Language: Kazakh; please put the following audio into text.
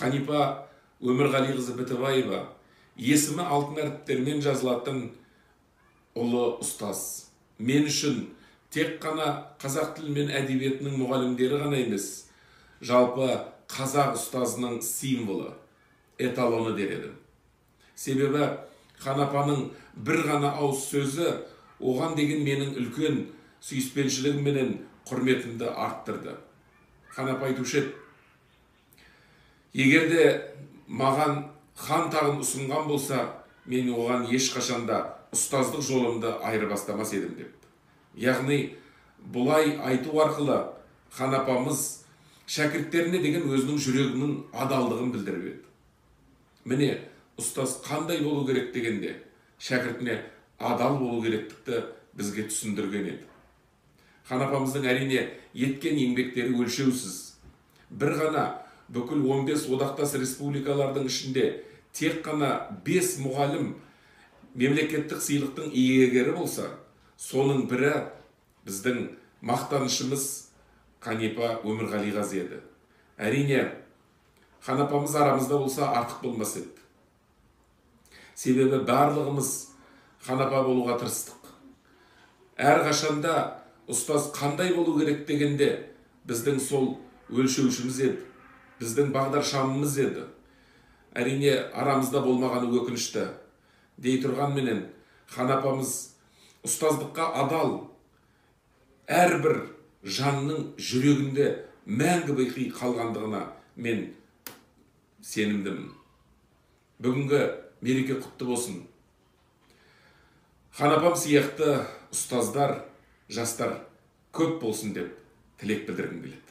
Қанипа Өмірғалиқызы Бітібаева есімі алтын әріптермен жазылатын ұлы ұстаз. Мен үшін тек қана қазақ тілі мен әдебиетінің мұғалімдері ғана емес, жалпы қазақ ұстазының символы, эталоны дер едім. Себебі Қанапаның бір ғана ауыз сөзі оған деген менің үлкен сүйіспеншілігім менен құрметімді арттырды. Қанапа айтушы еді, егерде маған хан тағын ұсынған болса, мен оған ешқашанда ұстаздық жолымды айырбастамас едім деп. Яғни, бұлай айту арқылы Қанапамыз шәкірттеріне деген өзінің жүрегінің адалдығын білдіріп еді. Міне, ұстаз қандай болу керек дегенде, шәкіртіне адал болу керектікті бізге түсіндірген еді. Қанапамыздың әрине еткен еңбектері өлшеусіз. Бір ғана бүкіл 15 одақтас республикалардың ішінде тек қана 5 мұғалім мемлекеттік сыйлықтың иегері болса, соның бірі біздің мақтанышымыз Қанипа Өмірғалиқызы еді. Әрине, Қанапамыз арамызда болса артық болмас еді. Себебі барлығымыз Қанапа болуға тырыстық. Әрқашанда ұстаз қандай болу керек дегенде біздің сол өлшеушіміз еді, біздің бағдаршамымыз еді. Әрине, арамызда болмағаны өкінішті. Дей тұрғанменен Қанапамыз ұстаздыққа адал, әрбір жанның жүрегінде мәңгі бақи қалғандығына мен сенімдімін. Бүгінгі мереке құтты болсын. Қанапам сияқты ұстаздар, жастар көп болсын деп тілек білдіргім келеді.